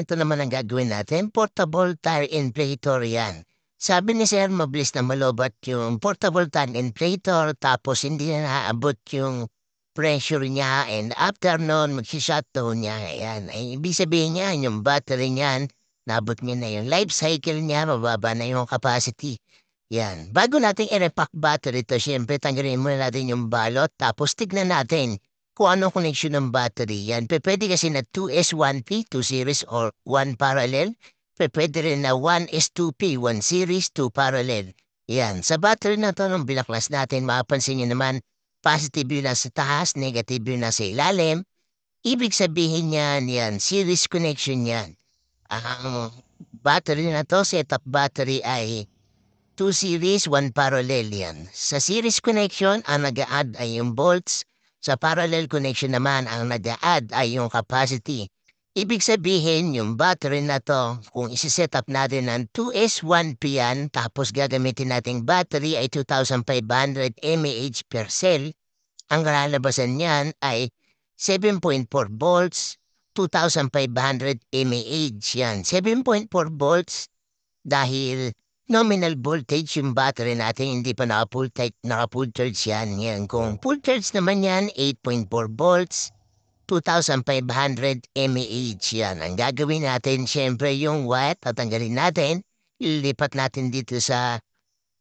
Ito naman ang gagawin natin, portable tire inflator yan. Sabi ni Sir, mabilis na malobat yung portable tire inflator tapos hindi na naaabot yung pressure niya and after nun, mag-shutdown niya. Ayan. Ay, ibig sabihin niya, yung battery niyan, naabot niya na yung life cycle niya, mababa na yung capacity. Yan. Bago natin i-repack battery to, syempre tanggalin muna natin yung balot tapos tignan natin kung ano connection ng battery. Yan. Pwede kasi na 2S1P, 2 series or 1 parallel. Pwede rin na 1S2P, 1 series, 2 parallel. Yan. Sa battery na to, nung binaklas natin, mapapansin nyo naman, positive yun nasa taas, negative yun nasa ilalim. Ibig sabihin yan, series connection yan. Ang battery na to, setup battery ay 2 series, 1 parallel yan. Sa series connection, ang nag-a-add ay yung volts. Sa parallel connection naman, ang nag-a-add ay yung capacity. Ibig sabihin, yung battery na to, kung isi-set up natin ng 2S1P yan, tapos gagamitin nating battery ay 2,500 mAh per cell, ang lalabasan niyan ay 7.4 volts, 2,500 mAh yan. 7.4 volts dahil nominal voltage yung battery natin, hindi pa naka-full charge yan. Yan. Kung full charge naman yan, 8.4 volts, 2,500 mAh yan. Ang gagawin natin, syempre yung watt, tatanggalin natin, ilipat natin dito sa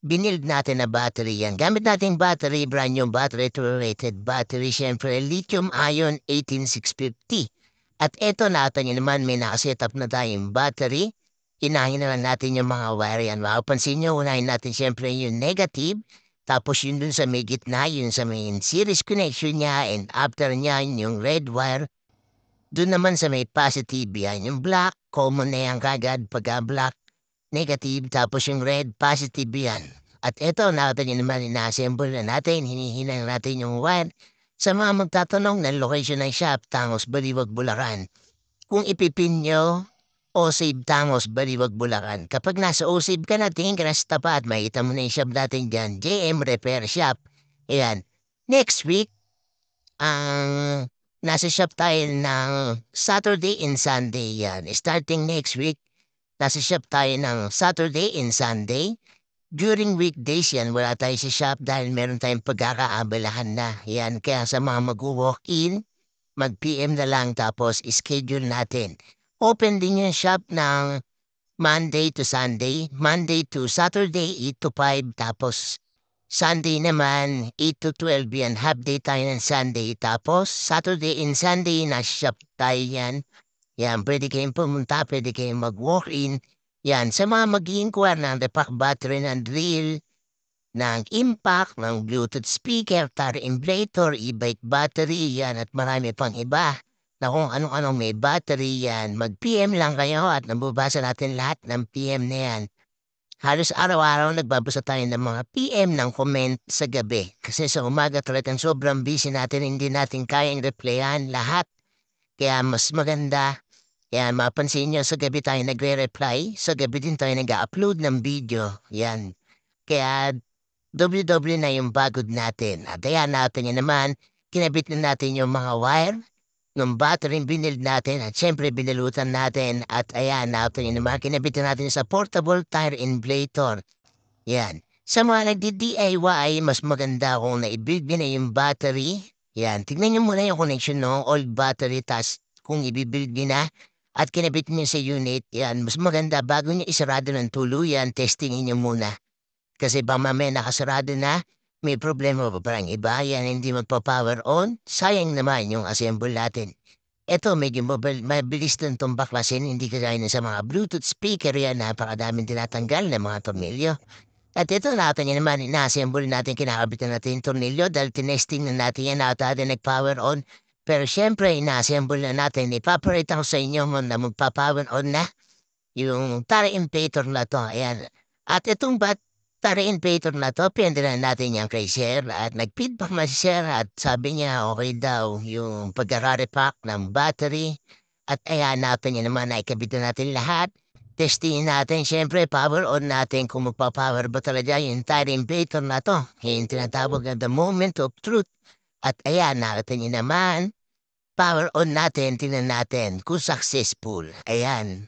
binild natin na battery yan. Gamit natin battery, brand new battery, rated battery, syempre lithium-ion 18650. At eto natin yun naman, may nakasetup na tayong battery. Inahin na lang natin yung mga wire yan. Mapapansin nyo, unahin natin syempre yung negative. Tapos yun dun sa may gitna, yun sa main series connection niya. And after niya, yung red wire. Dun naman sa may positive yan. Yung black, common na yan kagad pagka black, negative. Tapos yung red, positive yan. At eto, natin yun naman, ina-assemble na natin. Hinihinang natin yung wire. Sa mga magtatanong ng location ng shop, Tangos, Baliwag, Bulacan. Kung ipipin nyo, O-Save Tangos, Baliwag, Bulacan. Kapag nasa O-Save ka na, tingin ka na sa tapat, makita mo na yung shop natin dyan, JM Repair Shop. Ayan. Next week, ang nasa shop tayo ng Saturday and Sunday yan. Starting next week, nasa shop tayo ng Saturday and Sunday. During weekdays yan, wala tayo sa shop dahil meron tayong pagkakaabalahan na. Yan, kaya sa mga mag-walk-in, mag-PM na lang tapos schedule natin. Open din yung shop ng Monday to Sunday, Monday to Saturday 8 to 5, tapos Sunday naman 8 to 12 yan, half day tayo ng Sunday, tapos Saturday and Sunday na shop tayo yan. Yan, pwede kayong pumunta, pwede kayong mag-walk-in. Yan, sa mga mag-i-inquire ng repack battery ng drill, ng impact, ng Bluetooth speaker, tire inflator, e-bike battery, yan at marami pang iba na kung anong-anong may battery yan. Mag-PM lang kayo at nabubasa natin lahat ng PM na yan. Halos araw-araw nagbabasa tayo ng mga PM ng comment sa gabi. Kasi sa umaga talagang sobrang busy natin, hindi natin kayang replyan lahat. Kaya mas maganda, yan, mapansin nyo, sa gabi tayo nagre-reply, sa gabi din tayo nag-upload ng video. Yan. Kaya doble-doble na yung bagod natin. At ayan natin yan naman, kinabit na natin yung mga wire ng battery binild natin at syempre binalutan natin at ayan natin yung naman kinabit na natin sa portable tire inflator. Yan. Sa mga nagdi-DIY, mas maganda kung na-build na yung battery. Yan. Tignan nyo muna yung connection ng old battery tas kung i-build na at kinabit nyo sa unit. Yan. Mas maganda bago nyo isarado ng tuluyan, testingin nyo muna. Kasi ba mamaya nakasarado na, may problema pa parang iba, yan hindi magpa-power on, sayang naman yung assemble natin. Eto, medyo mabilis din itong baklasin, hindi kagaya na sa mga Bluetooth speaker yan, napakadaming tinatanggal na mga tornilyo. At ito natin yan naman, ina-assemble natin, kinakabitan natin yung tornilyo dahil tinesting na natin yan at natin nag-power on. Pero syempre, ina-assemble na natin, ipaparate ko sa inyo mo na magpa-power on na yung tire inflator na to, ayan. At itong tire inflator na to, pinadala natin yan kay Sir at nag-feedback na si Sir at sabi niya okay daw yung pagkakarepack ng battery at ayan natin yan naman na ikabit na natin lahat. Testingin natin, syempre, power on natin kung magpa-power ba talaga yung tire inflator na to. Yung tinatawag na the moment of truth. At ayan, natin yun naman, power on natin, tingnan natin kung successful. Ayan.